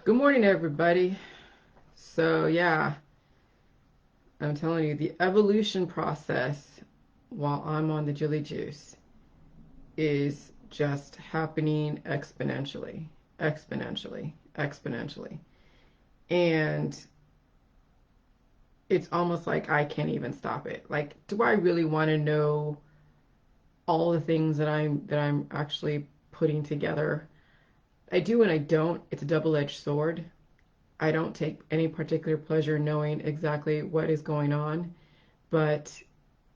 Good morning, everybody. So, yeah, I'm telling you, the evolution process while I'm on the Jilly Juice is just happening exponentially, exponentially, exponentially. And it's almost like I can't even stop it. Like, do I really want to know all the things that I'm actually putting together? I do and I don't. It's a double-edged sword. I don't take any particular pleasure knowing exactly what is going on, but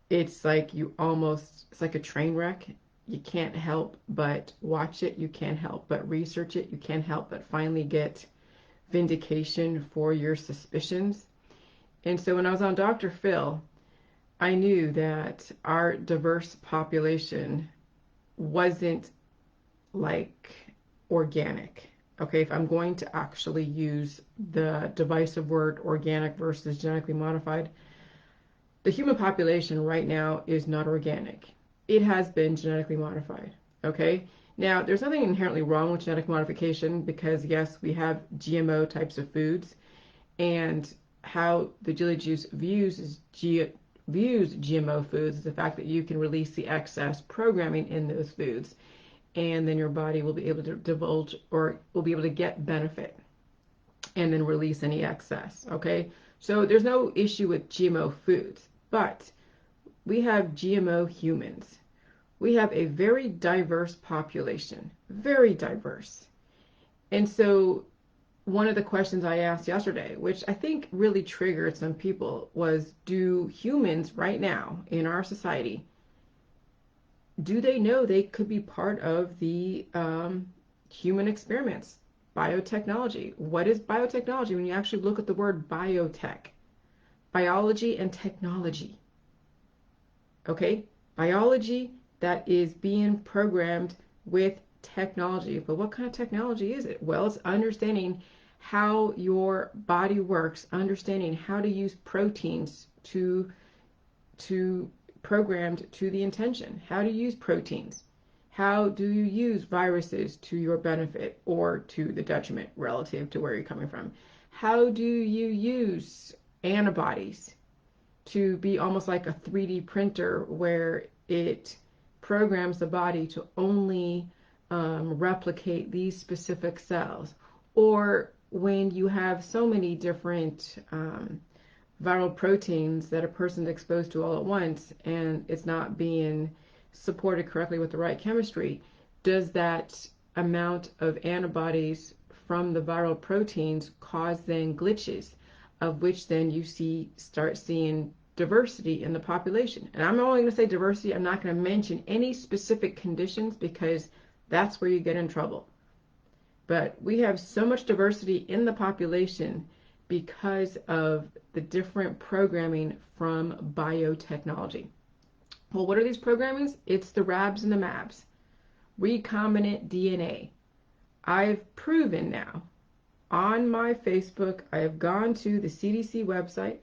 it's like a train wreck. You can't help but watch it. You can't help but research it. You can't help but finally get vindication for your suspicions. And so when I was on Dr. Phil, I knew that our diverse population wasn't like organic. Okay, if I'm going to actually use the divisive word organic versus genetically modified, the human population right now is not organic. It has been genetically modified. Okay, now there's nothing inherently wrong with genetic modification because, yes, we have GMO types of foods, and how the Jilly Juice views GMO foods is the fact that you can release the excess programming in those foods, and then your body will be able to divulge or will be able to get benefit and then release any excess. Okay, so there's no issue with GMO foods, but we have GMO humans. We have a very diverse population, very diverse. And so one of the questions I asked yesterday, which I think really triggered some people, was do humans right now in our society, do they know they could be part of the human experiments? Biotechnology. What is biotechnology when you actually look at the word biotech? Biology and technology. Okay? Biology that is being programmed with technology. But what kind of technology is it? Well, it's understanding how your body works, understanding how to use proteins to programmed to the intention. How to use proteins. How do you use viruses to your benefit or to the detriment relative to where you're coming from? How do you use antibodies to be almost like a 3D printer where it programs the body to only replicate these specific cells? Or when you have so many different viral proteins that a person's exposed to all at once and it's not being supported correctly with the right chemistry, does that amount of antibodies from the viral proteins cause then glitches, of which then you start seeing diversity in the population? And I'm only going to say diversity. I'm not going to mention any specific conditions because that's where you get in trouble. But we have so much diversity in the population because of the different programming from biotechnology. Well, what are these programmings? It's the RABs and the MABs, recombinant DNA. I've proven now on my Facebook, I have gone to the CDC website,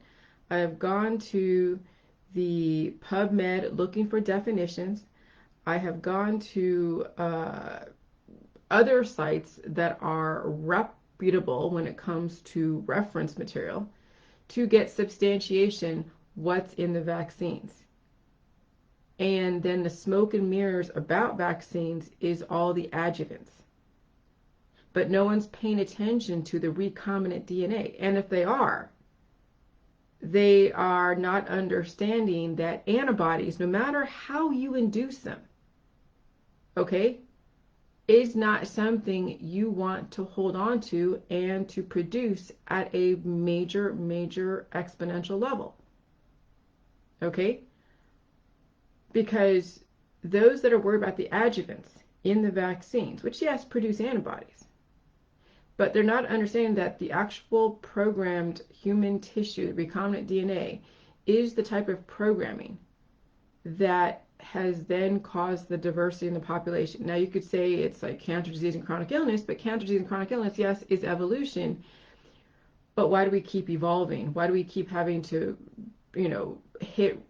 I have gone to the PubMed looking for definitions, I have gone to other sites that are reputable when it comes to reference material to get substantiation what's in the vaccines. And then the smoke and mirrors about vaccines is all the adjuvants. But no one's paying attention to the recombinant DNA. And if they are not understanding that antibodies, no matter how you induce them, okay, is not something you want to hold on to and to produce at a major, major exponential level. Okay? Because those that are worried about the adjuvants in the vaccines, which yes, produce antibodies, but they're not understanding that the actual programmed human tissue, the recombinant DNA, is the type of programming that has then caused the diversity in the population. Now you could say it's like cancer, disease, and chronic illness, but cancer, disease, and chronic illness, yes, is evolution. But why do we keep evolving? Why do we keep having to, hit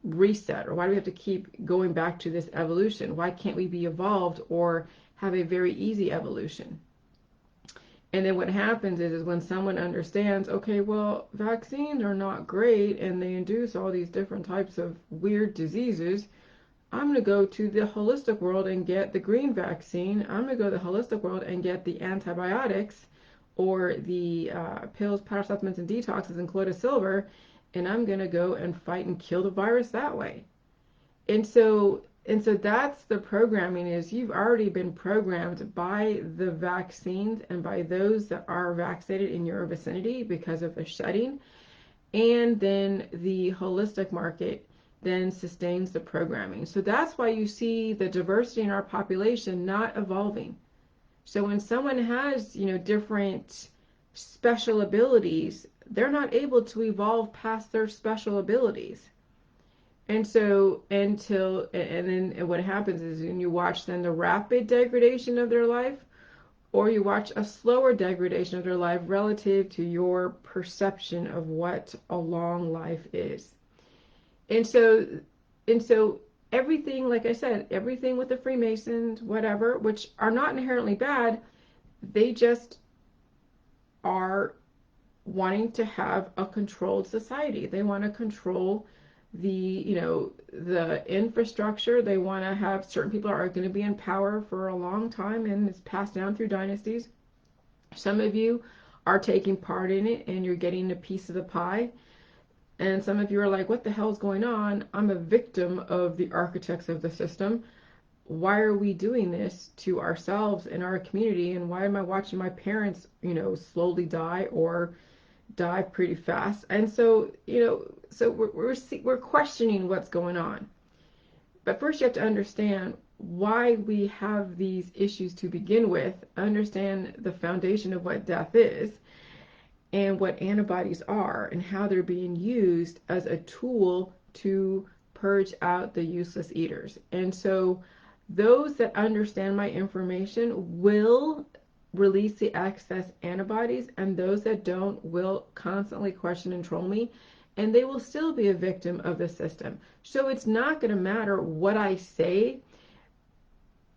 reset? Or why do we have to keep going back to this evolution? Why can't we be evolved or have a very easy evolution? And then what happens is when someone understands, okay, well, vaccines are not great and they induce all these different types of weird diseases. I'm going to go to the holistic world and get the green vaccine. I'm going to go to the holistic world and get the antibiotics or the pills, powder supplements, and detoxes and colloidal silver, and I'm going to go and fight and kill the virus that way. And so that's the programming, is you've already been programmed by the vaccines and by those that are vaccinated in your vicinity because of the shedding. And then the holistic market then sustains the programming. So that's why you see the diversity in our population not evolving. So when someone has, different special abilities, they're not able to evolve past their special abilities. And so and then what happens is when you watch then the rapid degradation of their life, or you watch a slower degradation of their life relative to your perception of what a long life is. And so and so everything, like I said, everything with the Freemasons, whatever, which are not inherently bad, they just are wanting to have a controlled society. They want to control the infrastructure. They want to have certain people are going to be in power for a long time, and it's passed down through dynasties. Some of you are taking part in it and you're getting a piece of the pie. And some of you are like, what the hell is going on? I'm a victim of the architects of the system. Why are we doing this to ourselves and our community? And why am I watching my parents, slowly die or die pretty fast? And so, so we're questioning what's going on. But first you have to understand why we have these issues to begin with, understand the foundation of what death is and what antibodies are and how they're being used as a tool to purge out the useless eaters. And so those that understand my information will release the excess antibodies, and those that don't will constantly question and troll me, and they will still be a victim of the system. So it's not going to matter what I say,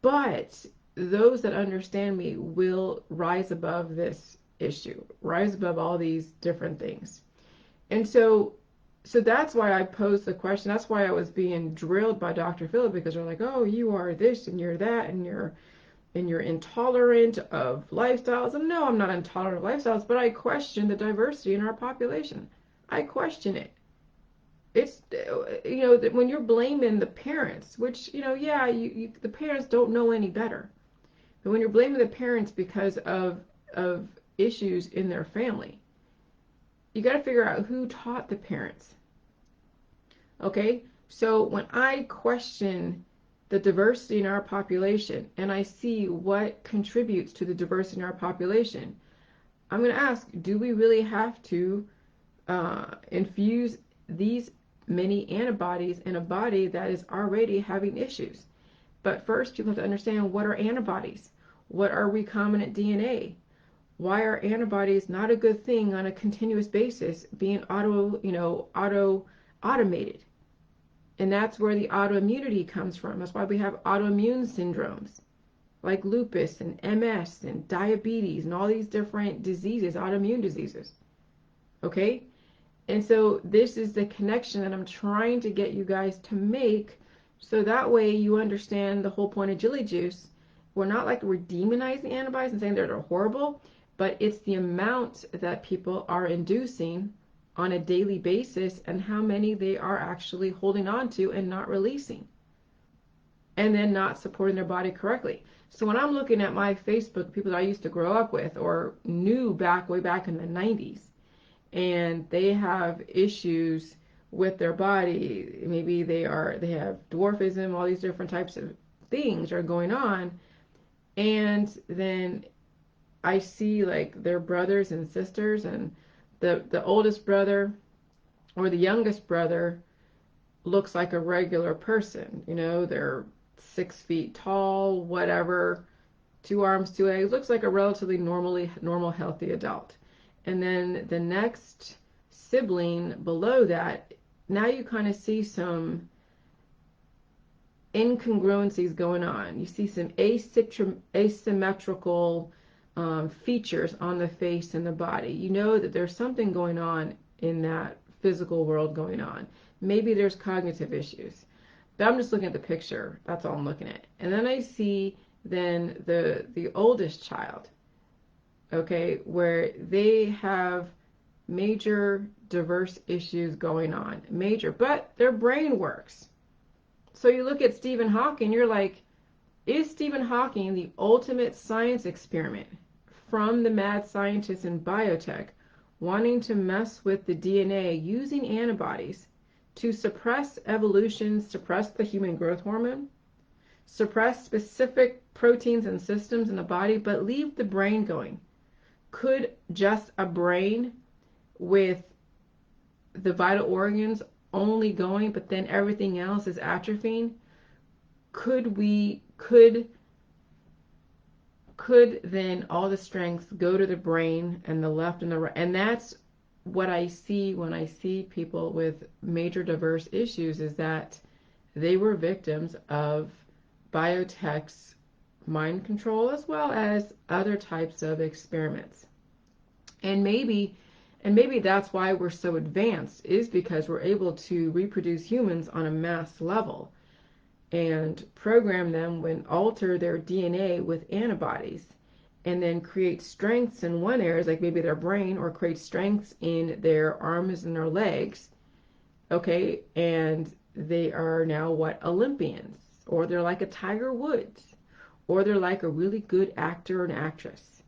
but those that understand me will rise above this issue, rise above all these different things. And so that's why I posed the question. That's why I was being drilled by Dr. Philip, because they're like, oh, you are this and you're that and you're intolerant of lifestyles. And no, I'm not intolerant of lifestyles, but I question the diversity in our population. I question it. It's, when you're blaming the parents, which, yeah, the parents don't know any better. But when you're blaming the parents because of issues in their family, you got to figure out who taught the parents. Okay? So when I question the diversity in our population and I see what contributes to the diversity in our population, I'm going to ask, do we really have to infuse these many antibodies in a body that is already having issues? But first, people have to understand, what are antibodies? What are recombinant DNA? Why are antibodies not a good thing on a continuous basis being automated? And that's where the autoimmunity comes from. That's why we have autoimmune syndromes like lupus and MS and diabetes and all these different diseases, autoimmune diseases. Okay? And so this is the connection that I'm trying to get you guys to make, so that way you understand the whole point of Jilly Juice. We're not like we're demonizing antibodies and saying they're horrible, but it's the amount that people are inducing on a daily basis and how many they are actually holding on to and not releasing, and then not supporting their body correctly. So when I'm looking at my Facebook, people that I used to grow up with or knew way back in the 90s, and they have issues with their body, maybe they have dwarfism, all these different types of things are going on, and then I see like their brothers and sisters, and the oldest brother or the youngest brother looks like a regular person. They're 6 feet tall, whatever, 2 arms, 2 legs, looks like a relatively normal, healthy adult. And then the next sibling below that, now you kind of see some incongruencies going on. You see some asymmetrical features on the face and the body. You know that there's something going on in that physical world going on. Maybe there's cognitive issues. But I'm just looking at the picture. That's all I'm looking at. And then I see then the oldest child, okay, where they have major diverse issues going on. Major, but their brain works. So you look at Stephen Hawking, you're like, is Stephen Hawking the ultimate science experiment from the mad scientists in biotech wanting to mess with the DNA using antibodies to suppress evolution, suppress the human growth hormone, suppress specific proteins and systems in the body, but leave the brain going? Could just a brain with the vital organs only going, but then everything else is atrophying? Could then all the strength go to the brain and the left and the right? And that's what I see when I see people with major diverse issues, is that they were victims of biotech's mind control as well as other types of experiments. And maybe that's why we're so advanced, is because we're able to reproduce humans on a mass level and program them and alter their DNA with antibodies, and then create strengths in one area, like maybe their brain, or create strengths in their arms and their legs, okay, and they are now what, Olympians, or they're like a Tiger Woods, or they're like a really good actor and actress,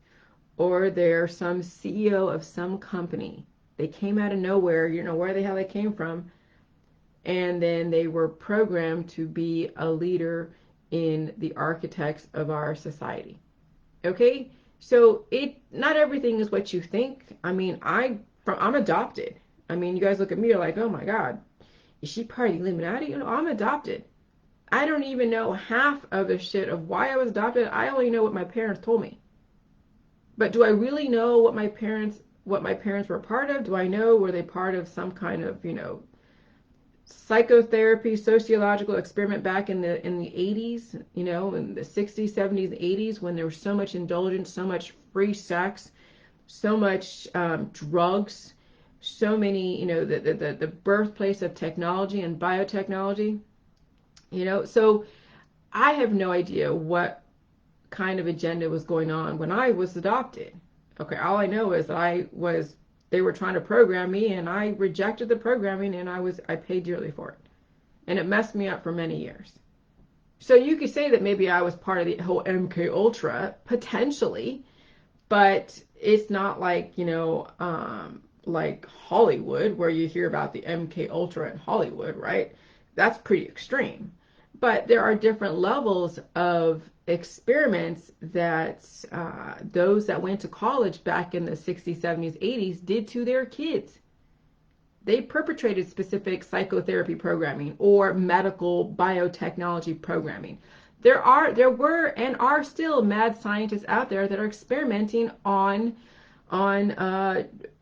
or they're some CEO of some company. They came out of nowhere, you know where the hell they came from, and then they were programmed to be a leader in the architects of our society. Okay? So not everything is what you think. I mean, I'm adopted. I mean, you guys look at me, you're like, oh my God, is she part of the Illuminati? You know, I'm adopted. I don't even know half of the shit of why I was adopted. I only know what my parents told me. But do I really know what my parents were a part of? Do I know, were they part of some kind of, psychotherapy, sociological experiment back in the 80s, in the 60s, 70s, 80s, when there was so much indulgence, so much free sex, so much drugs, so many, the birthplace of technology and biotechnology, so I have no idea what kind of agenda was going on when I was adopted. Okay, all I know is that they were trying to program me, and I rejected the programming, and I paid dearly for it. And it messed me up for many years. So you could say that maybe I was part of the whole MK Ultra, potentially, but it's not like, like Hollywood, where you hear about the MK Ultra in Hollywood, right? That's pretty extreme. But there are different levels of experiments that those that went to college back in the 60s, 70s, 80s did to their kids. They perpetrated specific psychotherapy programming or medical biotechnology programming. There were and are still mad scientists out there that are experimenting on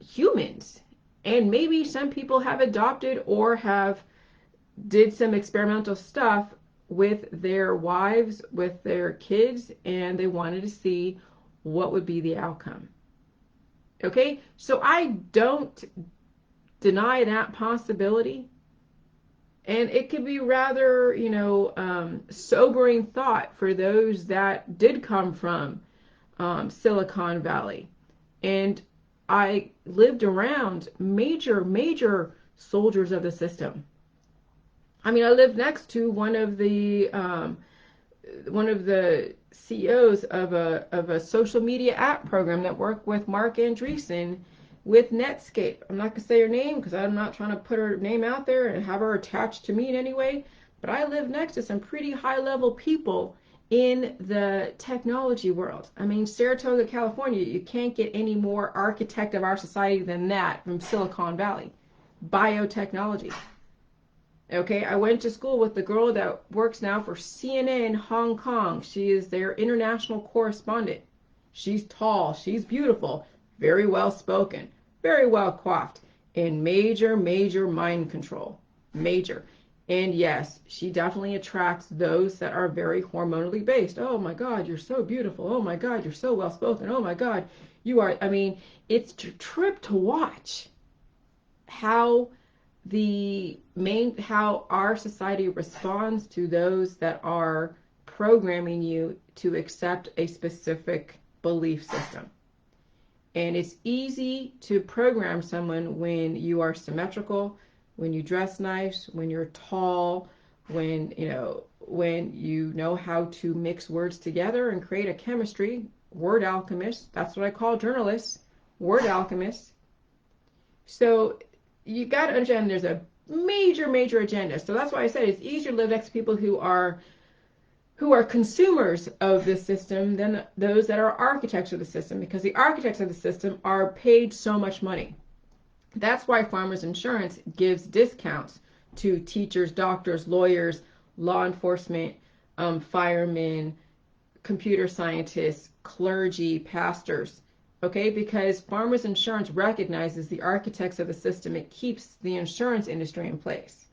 humans. And maybe some people have adopted or have did some experimental stuff with their wives, with their kids, and they wanted to see what would be the outcome. Okay, so I don't deny that possibility, and it could be rather, sobering thought for those that did come from Silicon Valley. And I lived around major soldiers of the system. I mean, I lived next to one of the CEOs of a social media app program that worked with Mark Andreessen with Netscape. I'm not gonna say her name because I'm not trying to put her name out there and have her attached to me in any way. But I live next to some pretty high level people in the technology world. I mean, Saratoga, California, you can't get any more architect of our society than that from Silicon Valley. Biotechnology. Okay, I went to school with the girl that works now for CNN Hong Kong. She is their international correspondent. She's tall, she's beautiful, very well spoken, very well coiffed, and major mind control. Major. And yes, she definitely attracts those that are very hormonally based. Oh my God, you're so beautiful. Oh my God, you're so well spoken. Oh my God, you are. I mean, it's a trip to watch how how our society responds to those that are programming you to accept a specific belief system. And it's easy to program someone when you are symmetrical, when you dress nice, when you're tall, when you know how to mix words together and create a chemistry. Word alchemists, that's what I call journalists, word alchemists. So you got to understand there's a major agenda. So that's why I said it's easier to live next to people who are consumers of this system than those that are architects of the system, because the architects of the system are paid so much money. That's why Farmers Insurance gives discounts to teachers, doctors, lawyers, law enforcement, firemen, computer scientists, clergy, pastors. Okay, because Farmers Insurance recognizes the architects of the system. It keeps the insurance industry in place.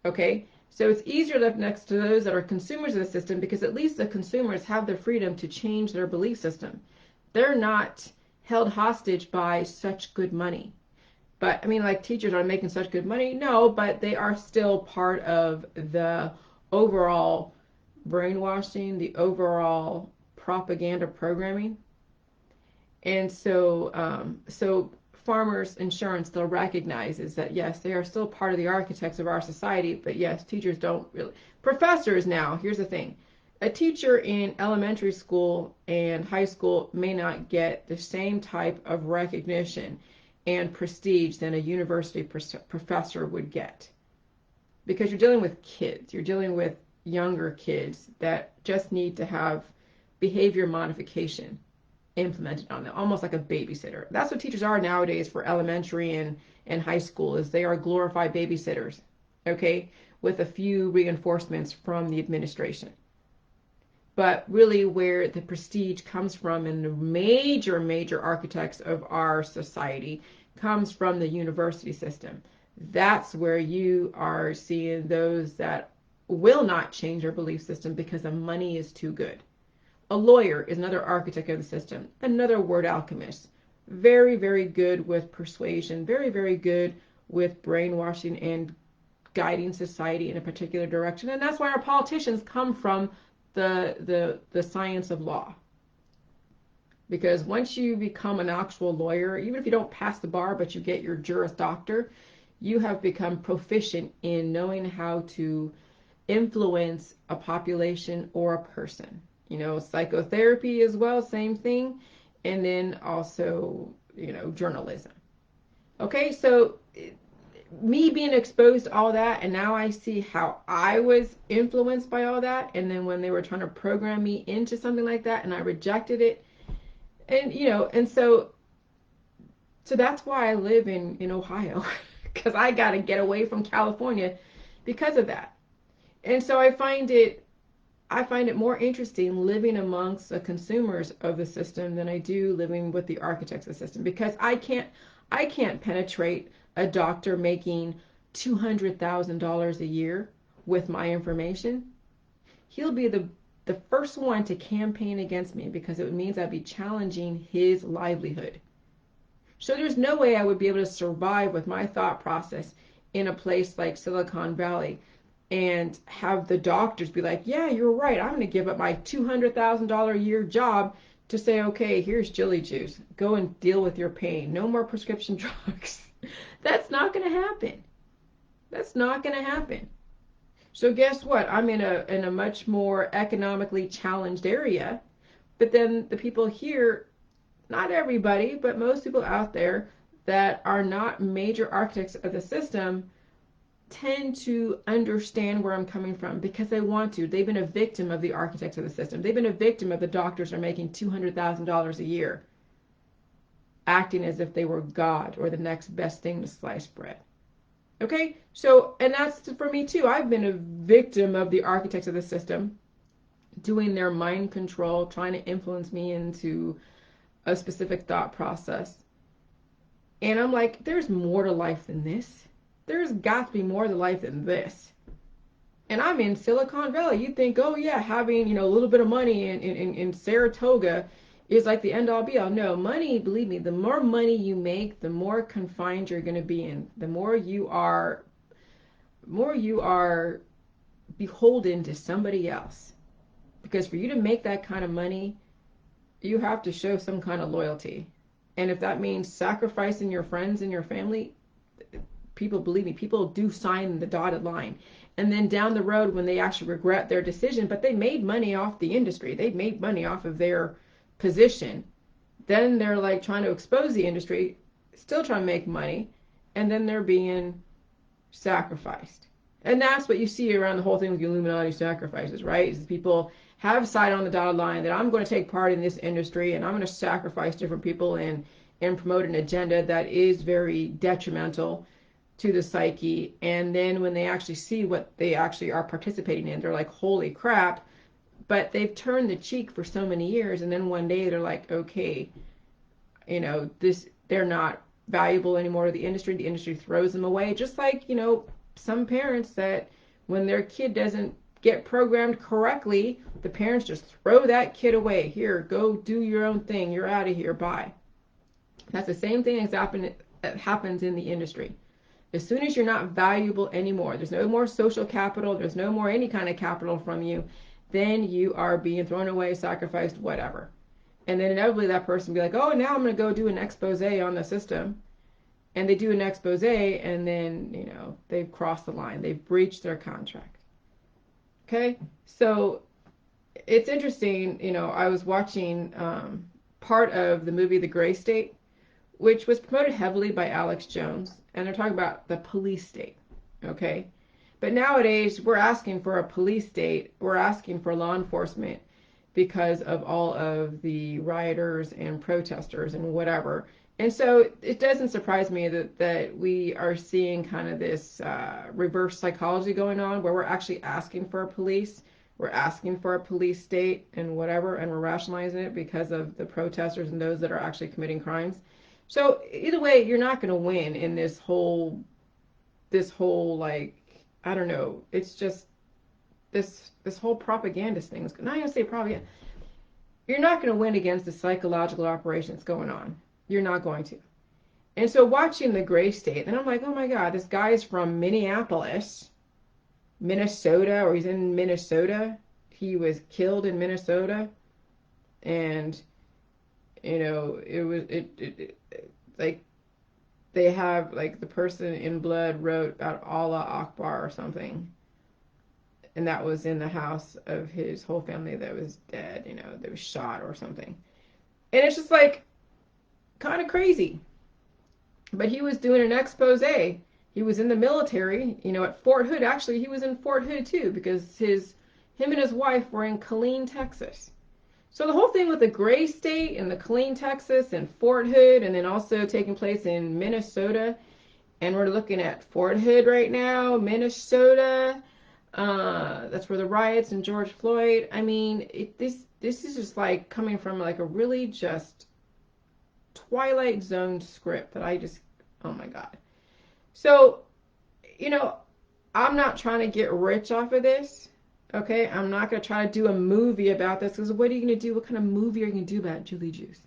Okay, so it's easier to live next to those that are consumers of the system, because at least the consumers have the freedom to change their belief system. They're not held hostage by such good money. But I mean, like, teachers are making such good money? No, but they are still part of the overall brainwashing, the overall propaganda programming. And so Farmers Insurance still recognizes that yes, they are still part of the architects of our society, but yes, teachers don't really. Professors now, here's the thing. A teacher in elementary school and high school may not get the same type of recognition and prestige than a university professor would get. Because you're dealing with kids, you're dealing with younger kids that just need to have behavior modification implemented on them, almost like a babysitter. That's what teachers are nowadays for elementary and high school, is they are glorified babysitters, okay, with a few reinforcements from the administration. But really where the prestige comes from, and the major architects of our society, comes from the university system. That's where you are seeing those that will not change their belief system because the money is too good. A lawyer is another architect of the system, another word alchemist. Very good with persuasion, very good with brainwashing and guiding society in a particular direction. And that's why our politicians come from the science of law. Because once you become an actual lawyer, even if you don't pass the bar, but you get your Juris Doctor, you have become proficient in knowing how to influence a population or a person. Psychotherapy as well, same thing. And then also, journalism. Okay, so me being exposed to all that, and now I see how I was influenced by all that. And then when they were trying to program me into something like that, and I rejected it, and so that's why I live in Ohio, because I got to get away from California because of that. And so I find it more interesting living amongst the consumers of the system than I do living with the architects of the system, because I can't penetrate a doctor making $200,000 a year with my information. He'll be the first one to campaign against me, because it means I'd be challenging his livelihood. So there's no way I would be able to survive with my thought process in a place like Silicon Valley and have the doctors be like, yeah, you're right, I'm going to give up my $200,000 a year job to say, okay, here's Jilly Juice. Go and deal with your pain. No more prescription drugs. That's not going to happen. That's not going to happen. So guess what? I'm in a much more economically challenged area, but then the people here, not everybody, but most people out there that are not major architects of the system, tend to understand where I'm coming from, because they want to. They've been a victim of the architects of the system. They've been a victim of the doctors who are making $200,000 a year, acting as if they were God or the next best thing to sliced bread. Okay? So, and that's for me too. I've been a victim of the architects of the system, doing their mind control, trying to influence me into a specific thought process. And I'm like, there's more to life than this. There's got to be more to life than this. And I'm in Silicon Valley. You think, oh yeah, having, a little bit of money in Saratoga is like the end all be all. No, money, believe me, the more money you make, the more confined you're going to be in. The more you are beholden to somebody else. Because for you to make that kind of money, you have to show some kind of loyalty. And if that means sacrificing your friends and your family, people, believe me, people do sign the dotted line. And then down the road, when they actually regret their decision, but they made money off the industry, they made money off of their position, then they're like trying to expose the industry, still trying to make money, and then they're being sacrificed. And that's what you see around the whole thing with the Illuminati sacrifices, right? Is people have signed on the dotted line that I'm going to take part in this industry and I'm going to sacrifice different people and promote an agenda that is very detrimental to the psyche. And then when they actually see what they actually are participating in, they're like, holy crap. But they've turned the cheek for so many years. And then one day they're like, okay, they're not valuable anymore to the industry. The industry throws them away. Just like, some parents that when their kid doesn't get programmed correctly, the parents just throw that kid away. Here, go do your own thing. You're out of here. Bye. That's the same thing that happens in the industry. As soon as you're not valuable anymore, there's no more social capital, there's no more any kind of capital from you, then you are being thrown away, sacrificed, whatever. And then inevitably that person will be like, oh, now I'm going to go do an expose on the system. And they do an expose, and then, they've crossed the line. They've breached their contract. Okay? So it's interesting, I was watching part of the movie The Gray State, which was promoted heavily by Alex Jones. And they're talking about the police state. Okay? But nowadays, we're asking for a police state. We're asking for law enforcement because of all of the rioters and protesters and whatever. And so it doesn't surprise me that we are seeing kind of this reverse psychology going on where we're actually asking for a police, we're asking for a police state and whatever, and we're rationalizing it because of the protesters and those that are actually committing crimes. So either way, you're not going to win in this whole like, I don't know, it's just this whole propagandist thing. I'm not going to say propaganda. You're not going to win against the psychological operation that's going on. You're not going to. And so watching The Gray State, and I'm like, oh my God, this guy is from Minneapolis, Minnesota, or he's in Minnesota. He was killed in Minnesota. And, like, they have, like, the person in blood wrote about Allah Akbar or something. And that was in the house of his whole family that was dead, that was shot or something. And it's just like, kind of crazy. But he was doing an expose. He was in the military, at Fort Hood. Actually, he was in Fort Hood too, because him and his wife were in Killeen, Texas. So the whole thing with the Gray State and the Killeen, Texas, and Fort Hood, and then also taking place in Minnesota, and we're looking at Fort Hood right now, Minnesota. That's where the riots and George Floyd. I mean, this is just like coming from like a really just Twilight Zone script that oh my God. So, I'm not trying to get rich off of this. Okay, I'm not going to try to do a movie about this because what are you going to do? What kind of movie are you going to do about Julie Juice?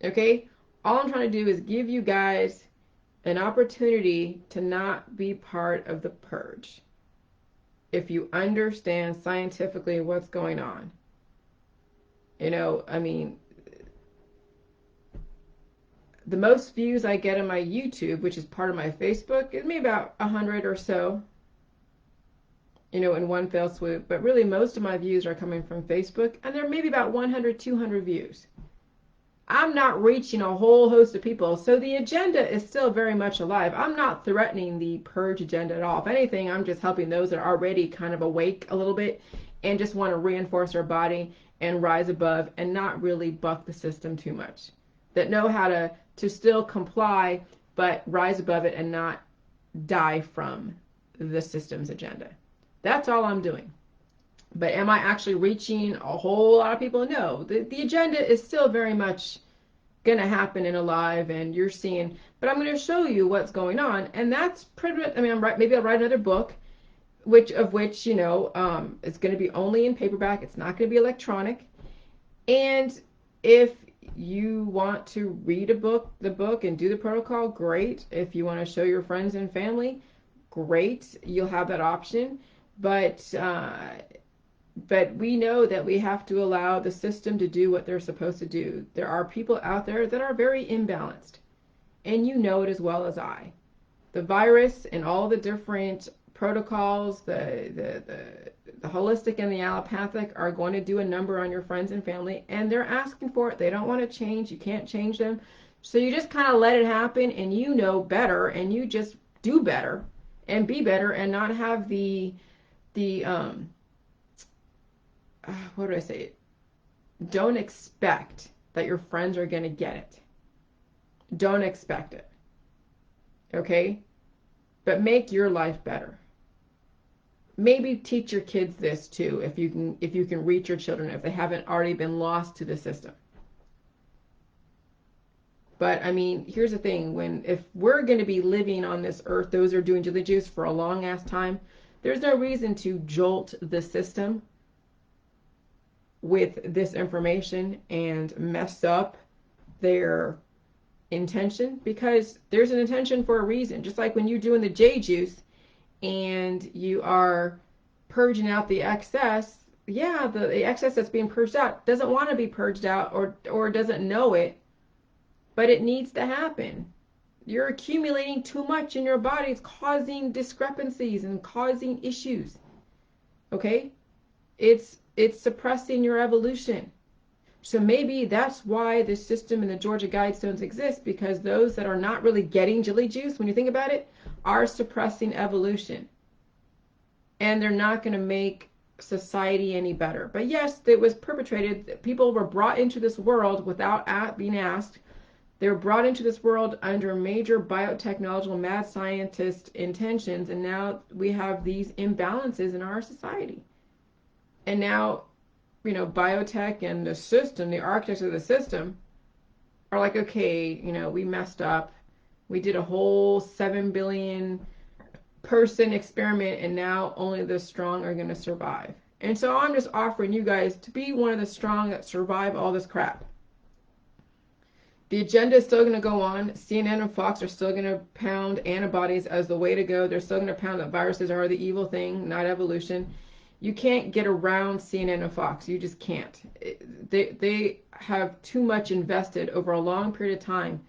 Okay, all I'm trying to do is give you guys an opportunity to not be part of the purge. If you understand scientifically what's going on. I mean, the most views I get on my YouTube, which is part of my Facebook, is maybe about 100 or so, in one fell swoop. But really, most of my views are coming from Facebook, and there are maybe about 100, 200 views. I'm not reaching a whole host of people, so the agenda is still very much alive. I'm not threatening the purge agenda at all. If anything, I'm just helping those that are already kind of awake a little bit and just want to reinforce their body and rise above and not really buck the system too much. That know how to still comply, but rise above it and not die from the system's agenda. That's all I'm doing. But am I actually reaching a whole lot of people? No. The agenda is still very much going to happen in a live, and you're seeing, but I'm going to show you what's going on. And that's pretty much, I mean, maybe I'll write another book, which, it's going to be only in paperback. It's not going to be electronic. And if you want to read the book and do the protocol, great. If you want to show your friends and family, great. You'll have that option. But we know that we have to allow the system to do what they're supposed to do. There are people out there that are very imbalanced, and you know it as well as I. The virus and all the different protocols, the holistic and the allopathic, are going to do a number on your friends and family, and they're asking for it. They don't want to change. You can't change them. So you just kind of let it happen, and you know better, and you just do better and be better, and not have the what do I say? Don't expect that your friends are going to get it. Don't expect it. Okay? But make your life better. Maybe teach your kids this too, if you can reach your children, if they haven't already been lost to the system. But I mean, here's the thing, if we're going to be living on this earth, those who are doing Jilly Juice for a long ass time, there's no reason to jolt the system with this information and mess up their intention, because there's an intention for a reason. Just like when you're doing the J juice and you are purging out the excess, yeah, the excess that's being purged out doesn't want to be purged out, or doesn't know it, but it needs to happen. You're accumulating too much in your body. It's causing discrepancies and causing issues. Okay? It's suppressing your evolution. So maybe that's why this system in the Georgia Guidestones exists, because those that are not really getting Jilly Juice, when you think about it, are suppressing evolution. And they're not going to make society any better. But yes, it was perpetrated. People were brought into this world without being asked. They were brought into this world under major biotechnological mad scientist intentions, and now we have these imbalances in our society. And now, biotech and the system, the architects of the system, are like, okay, we messed up. We did a whole 7 billion person experiment, and now only the strong are going to survive. And so I'm just offering you guys to be one of the strong that survive all this crap. The agenda is still going to go on. CNN and Fox are still going to pound antibodies as the way to go. They're still going to pound that viruses are the evil thing, not evolution. You can't get around CNN and Fox. You just can't. They have too much invested over a long period of time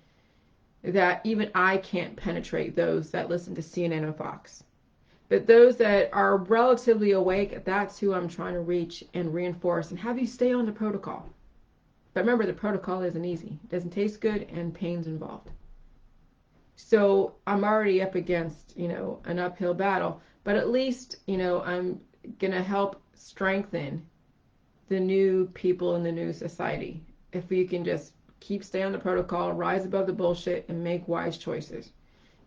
that even I can't penetrate those that listen to CNN and Fox. But those that are relatively awake, that's who I'm trying to reach and reinforce and have you stay on the protocol. But remember, the protocol isn't easy. It doesn't taste good, and pain's involved. So I'm already up against, an uphill battle. But at least, I'm going to help strengthen the new people in the new society. If we can just stay on the protocol, rise above the bullshit, and make wise choices.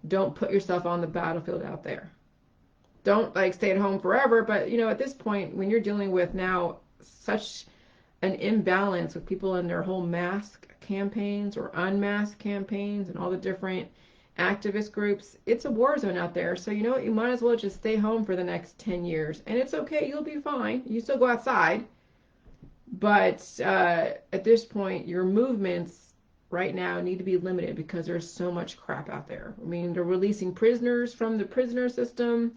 Don't put yourself on the battlefield out there. Don't stay at home forever. But, at this point, when you're dealing with now such an imbalance with people in their whole mask campaigns or unmasked campaigns and all the different activist groups, it's a war zone out there. So you might as well just stay home for the next 10 years. And it's okay, you'll be fine. You still go outside. But at this point, your movements right now need to be limited because there's so much crap out there. I mean, they're releasing prisoners from the prisoner system.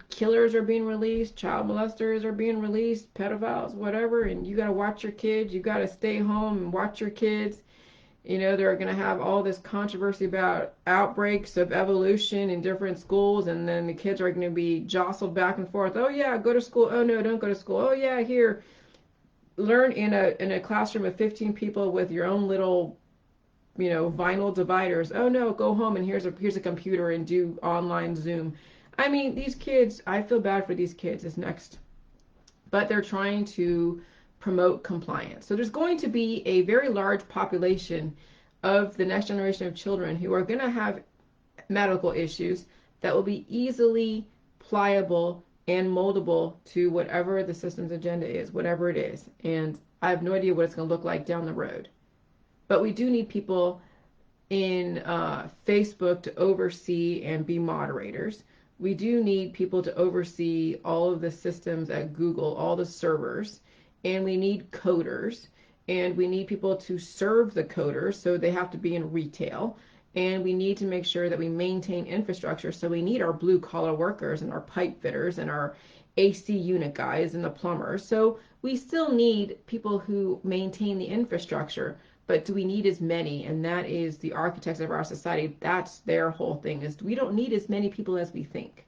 Killers are being released, child molesters are being released, pedophiles, whatever, and you got to watch your kids. You got to stay home and watch your kids. They're going to have all this controversy about outbreaks of evolution in different schools, and then the kids are going to be jostled back and forth. Oh, yeah, go to school. Oh, no, don't go to school. Oh, yeah, here. Learn in a classroom of 15 people with your own little, vinyl dividers. Oh, no, go home, and here's a computer and do online Zoom. I mean, these kids, I feel bad for these kids is next. But they're trying to promote compliance. So there's going to be a very large population of the next generation of children who are going to have medical issues that will be easily pliable and moldable to whatever the system's agenda is, whatever it is. And I have no idea what it's going to look like down the road. But we do need people in Facebook to oversee and be moderators. We do need people to oversee all of the systems at Google, all the servers, and we need coders, and we need people to serve the coders, so they have to be in retail, and we need to make sure that we maintain infrastructure, so we need our blue collar workers and our pipe fitters and our AC unit guys and the plumbers. So we still need people who maintain the infrastructure, but do we need as many? And that is the architects of our society. That's their whole thing, is we don't need as many people as we think.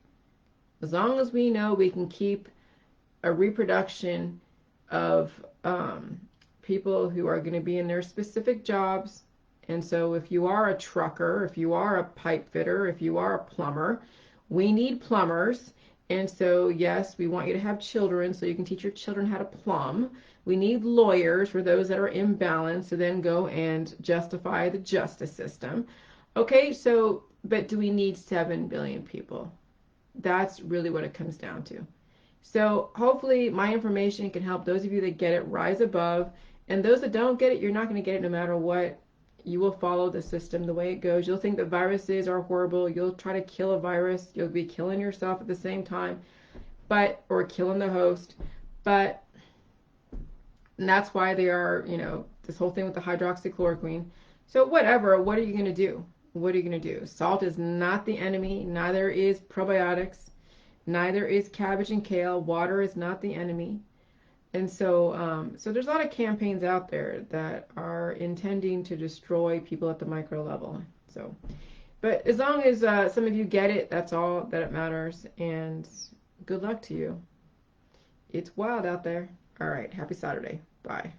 As long as we know we can keep a reproduction of people who are going to be in their specific jobs. And so if you are a trucker, if you are a pipe fitter, if you are a plumber, we need plumbers. And so, yes, we want you to have children so you can teach your children how to plumb. We need lawyers for those that are imbalanced to then go and justify the justice system. Okay, so, but do we need 7 billion people? That's really what it comes down to. So hopefully my information can help those of you that get it rise above. And those that don't get it, you're not going to get it no matter what. You will follow the system the way it goes. You'll think that viruses are horrible. You'll try to kill a virus. You'll be killing yourself at the same time, or killing the host. But and that's why they are, this whole thing with the hydroxychloroquine. So whatever, what are you going to do? What are you going to do? Salt is not the enemy. Neither is probiotics. Neither is cabbage and kale. Water is not the enemy. And so there's a lot of campaigns out there that are intending to destroy people at the micro level. So, but as long as some of you get it, that's all that it matters. And good luck to you. It's wild out there. All right. Happy Saturday. Bye.